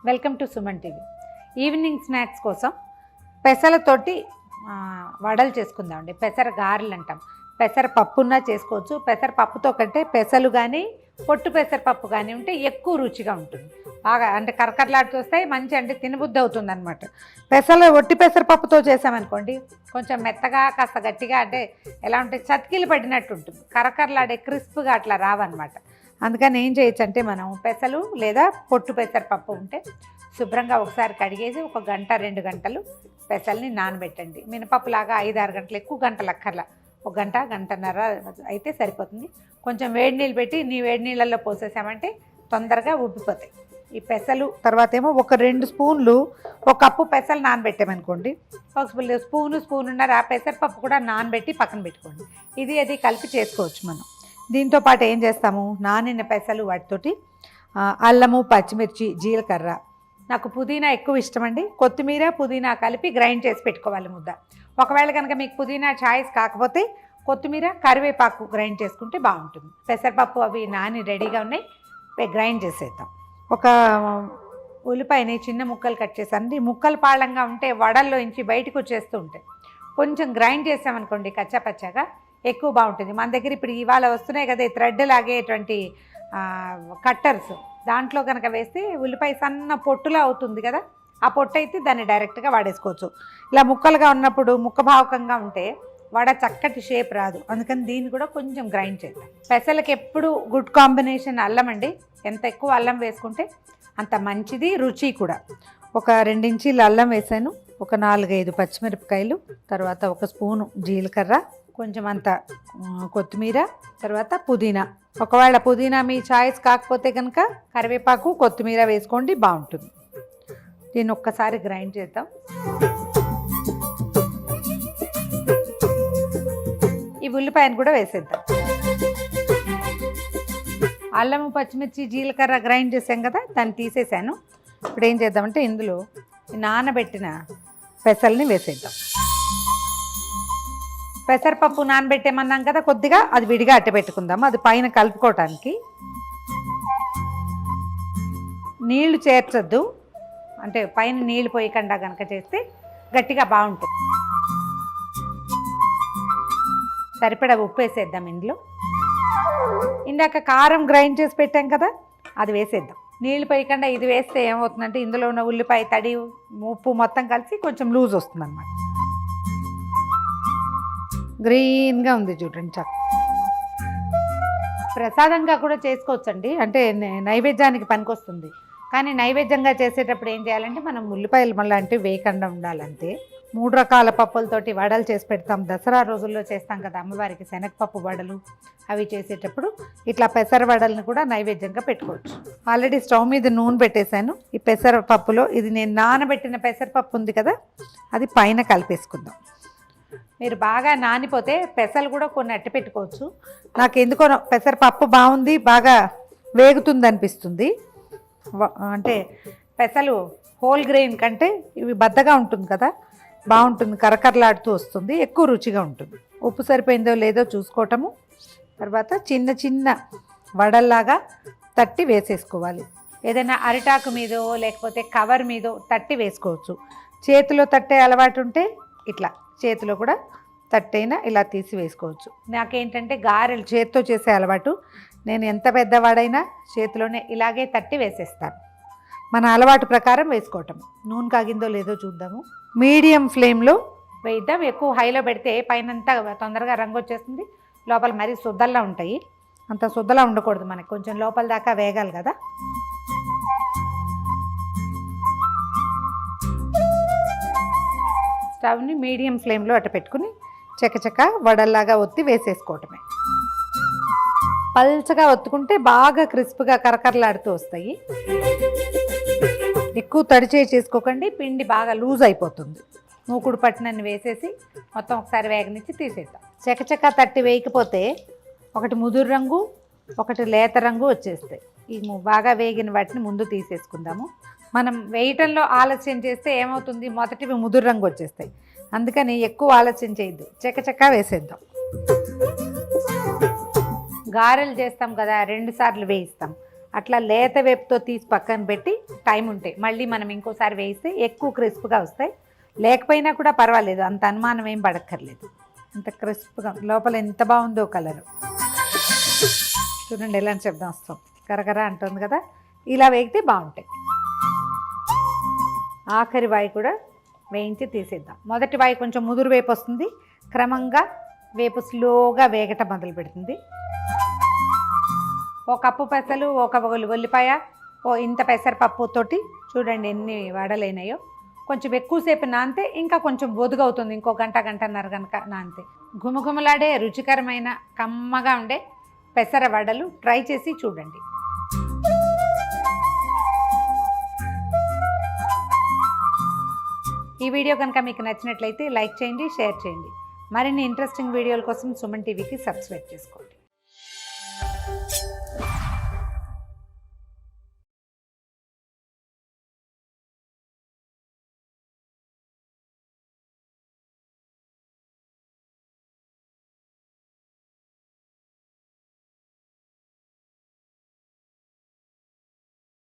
Welcome to Suman TV. Evening snacks కోసం పెసలతోటి వడలు చేసుకుందామండి. పెసర గారెలు అంటాం. పెసర పప్పున్నా చేసుకోవచ్చు. పెసర పప్పుతో కంటే పెసలు కానీ పొట్టు పెసరపప్పు కానీ ఉంటే ఎక్కువ రుచిగా ఉంటుంది. బాగా అంటే కరకరలాడుతూ వస్తాయి, మంచి అంటే తినబుద్ధి అవుతుంది అనమాట. పెసలు ఒట్టి పెసరపప్పుతో చేసామనుకోండి కొంచెం మెత్తగా కాస్త గట్టిగా అంటే ఎలా ఉంటే చతికిలు పడినట్టు ఉంటుంది, కరకరలాడే క్రిస్ప్గా అట్లా రావన్నమాట. అందుకని ఏం చేయొచ్చు అంటే మనం పెసలు లేదా పొట్టు పెసరపప్పు ఉంటే శుభ్రంగా ఒకసారి కడిగేసి 1 గంట 2 గంటలు పెసల్ని నానబెట్టండి. మినపప్పులాగా 5-6 గంటలు, ఎక్కువ గంటలు అక్కర్లా, 1 గంట గంటన్నర అయితే సరిపోతుంది. కొంచెం వేడి నీళ్ళు పెట్టి వేడి నీళ్ళల్లో పోసేసామంటే తొందరగా ఉబ్బిపోతాయి ఈ పెసలు. తర్వాత ఏమో 2 స్పూన్లు, 1 కప్పు పెసలు నానబెట్టామనుకోండి, 1 స్పూనున్నర పెసరపప్పు కూడా నానబెట్టి పక్కన పెట్టుకోండి. ఇది కలిపి చేసుకోవచ్చు మనం. దీంతో పాటు ఏం చేస్తాము, నానిన పెసలు వాటితోటి అల్లము, పచ్చిమిర్చి, జీలకర్ర, నాకు పుదీనా ఎక్కువ ఇష్టం అండి, కొత్తిమీర పుదీనా కలిపి గ్రైండ్ చేసి పెట్టుకోవాలి ముద్ద. ఒకవేళ కనుక మీకు పుదీనా చాయిస్ కాకపోతే కొత్తిమీర కరివేపాకు గ్రైండ్ చేసుకుంటే బాగుంటుంది. పెసరపప్పు అవి నాని రెడీగా ఉన్నాయి, గ్రైండ్ చేసేద్దాం. ఒక ఉల్లిపాయని చిన్న ముక్కలు కట్ చేశాను. ఈ ముక్కలు పాళంగా ఉంటే వడల్లో నుంచి బయటకు వచ్చేస్తూ ఉంటాయి. కొంచెం గ్రైండ్ చేసామనుకోండి కచ్చాపచ్చాగా ఎక్కువ బాగుంటుంది. మన దగ్గర ఇప్పుడు ఇవాళ వస్తున్నాయి కదా థ్రెడ్ లాగేటువంటి కట్టర్స్, దాంట్లో కనుక వేస్తే ఉల్లిపాయ సన్న పొట్టులా అవుతుంది కదా, ఆ పొట్టు అయితే దాన్ని డైరెక్ట్గా వాడేసుకోవచ్చు. ఇలా ముక్కలుగా ఉన్నప్పుడు ముక్కభావకంగా ఉంటే వడ చక్కటి షేప్ రాదు. అందుకని దీన్ని కూడా కొంచెం గ్రైండ్ చేద్దాం. పెసలకి ఎప్పుడు గుడ్ కాంబినేషన్ అల్లం అండి. ఎంత ఎక్కువ అల్లం వేసుకుంటే అంత మంచిది, రుచి కూడా. 2 ఇంచీలు అల్లం వేసాను, 4-5 పచ్చిమిరపకాయలు, తర్వాత 1 స్పూను జీలకర్ర, కొంచెం అంత కొత్తిమీర, తర్వాత పుదీనా. ఒకవేళ పుదీనా మీ చాయిస్ కాకపోతే కనుక కరివేపాకు, కొత్తిమీర వేసుకోండి, బాగుంటుంది. దీన్ని ఒక్కసారి గ్రైండ్ చేద్దాం. ఈ ఉల్లిపాయను కూడా వేసేద్దాం. అల్లము, పచ్చిమిర్చి, జీలకర్ర గ్రైండ్ చేసాం కదా, దాన్ని తీసేసాను. ఇప్పుడు ఏం చేద్దామంటే ఇందులో నానబెట్టిన పెసల్ని వేసేద్దాం. పెసరపప్పు నానబెట్టేమన్నాం కదా కొద్దిగా, అది విడిగా అట్ట పెట్టుకుందాము, అది పైన కలుపుకోవటానికి. నీళ్లు చేర్చొద్దు, అంటే పైన నీళ్లు పోయకుండా కనుక చేస్తే గట్టిగా బాగుంటుంది. సరిపడా ఉప్పు వేసేద్దాం. ఇందులో ఇందాక కారం గ్రైండ్ చేసి పెట్టాం కదా, అది వేసేద్దాం. నీళ్లు పోయకుండా ఇది వేస్తే ఏమవుతుందంటే ఇందులో ఉన్న ఉల్లిపాయ తడి, ఉప్పు మొత్తం కలిసి కొంచెం లూజ్ వస్తుంది అన్నమాట. గ్రీన్గా ఉంది చూడండి, చక్క. ప్రసాదంగా కూడా చేసుకోవచ్చండి, అంటే నైవేద్యానికి పనికొస్తుంది. కానీ నైవేద్యంగా చేసేటప్పుడు ఏం చేయాలంటే మనం ఉల్లిపాయలు మళ్ళీ అంటే వేయకుండా ఉండాలంటే. 3 రకాల పప్పులతోటి వడలు చేసి పెడతాం. దసరా రోజుల్లో చేస్తాం కదా అమ్మవారికి శనగపప్పు వడలు, అవి చేసేటప్పుడు ఇట్లా పెసర వడలను కూడా నైవేద్యంగా పెట్టుకోవచ్చు. ఆల్రెడీ స్టవ్ మీద నూనె పెట్టేశాను. ఈ పెసరపప్పులో ఇది నేను నానబెట్టిన పెసరపప్పు ఉంది కదా, అది పైన కలిపేసుకుందాం. మీరు బాగా నానిపోతే పెసలు కూడా కొన్ని అట్టి పెట్టుకోవచ్చు. నాకు ఎందుకో పెసరపప్పు బాగుంది, బాగా వేగుతుంది అనిపిస్తుంది. అంటే పెసలు హోల్ గ్రెయిన్ కంటే ఇవి బద్దగా ఉంటుంది కదా, బాగుంటుంది, కరకరలాడుతూ వస్తుంది, ఎక్కువ రుచిగా ఉంటుంది. ఉప్పు సరిపోయిందో లేదో చూసుకోవటము. తర్వాత చిన్న చిన్న వడల్లాగా తట్టి వేసేసుకోవాలి. ఏదైనా అరిటాకు మీదో లేకపోతే కవర్ మీదో తట్టి వేసుకోవచ్చు. చేతిలో తట్టే అలవాటు ఉంటే ఇట్లా చేతిలో కూడా తట్టైనా ఇలా తీసి వేసుకోవచ్చు. నాకేంటంటే గారెలు చేతితో చేసే అలవాటు. నేను ఎంత పెద్దవాడైనా చేతిలోనే ఇలాగే తట్టి వేసేస్తాను. మన అలవాటు ప్రకారం వేసుకోవటం. నూనె కాగిందో లేదో చూద్దాము. మీడియం ఫ్లేమ్లో వేద్దాం. ఎక్కువ హైలో పెడితే పైనంతా తొందరగా రంగు వచ్చేస్తుంది, లోపల మరీ సుద్దల్లా ఉంటాయి. అంత సుద్దలా ఉండకూడదు, మనకి కొంచెం లోపల దాకా వేగాలి కదా. స్టవ్ని మీడియం ఫ్లేమ్లో అట్ట పెట్టుకుని చకచక వడల్లాగా ఒత్తి వేసేసుకోవటమే. పల్చగా ఒత్తుకుంటే బాగా క్రిస్ప్గా కరకరలాడుతూ వస్తాయి. ఎక్కువ తడిచే చేసుకోకండి, పిండి బాగా లూజ్ అయిపోతుంది. మూకుడు పట్టినన్ని వేసేసి మొత్తం ఒకసారి వేగనిచ్చి తీసేద్దాం. చకచక తట్టి వేయకపోతే ఒకటి ముదురు రంగు, ఒకటి లేత రంగు వచ్చేస్తాయి. ఈ బాగా వేగిన వాటిని ముందు తీసేసుకుందాము. మనం వేయటంలో ఆలస్యం చేస్తే ఏమవుతుంది, మొదటివి ముదురు రంగు వచ్చేస్తాయి. అందుకని ఎక్కువ ఆలస్యం చేయొద్దు, చకచకా వేసేద్దాం. గారెలు చేస్తాం కదా 2 సార్లు వేయిస్తాం. అట్లా లేత వేపుతో తీసి పక్కన పెట్టి టైం ఉంటే మళ్ళీ మనం ఇంకోసారి వేయిస్తే ఎక్కువ క్రిస్ప్గా వస్తాయి. లేకపోయినా కూడా పర్వాలేదు, అంత అనుమానం ఏం పడక్కర్లేదు. అంత క్రిస్ప్గా లోపల ఎంత బాగుందో కలరు. చూడండి ఎలా శబ్దం వస్తాం, కరకర అంటుంది కదా. ఇలా వేగితే బాగుంటాయి. ఆఖరి వాయి కూడా వేయించి తీసేద్దాం. మొదటి వాయి కొంచెం ముదురు వేపు వస్తుంది, క్రమంగా వేపు స్లోగా వేగటం మొదలు పెడుతుంది. ఓ కప్పు పెసలు, ఒక ఉల్లిపాయ, ఇంత పెసరపప్పుతోటి చూడండి ఎన్ని వడలైనాయో. కొంచెం ఎక్కువసేపు నానితే ఇంకా కొంచెం బొదుగవుతుంది, ఇంకో గంటన్నర కనుక నానితే. గుమగుమలాడే రుచికరమైన కమ్మగా ఉండే పెసర వడలు ట్రై చేసి చూడండి. ఈ వీడియో కనుక మీకు నచ్చినట్లయితే లైక్ చేయండి, షేర్ చేయండి. మరిన్ని ఇంట్రెస్టింగ్ వీడియోల కోసం సుమన్ టీవీకి సబ్స్క్రైబ్ చేసుకోండి.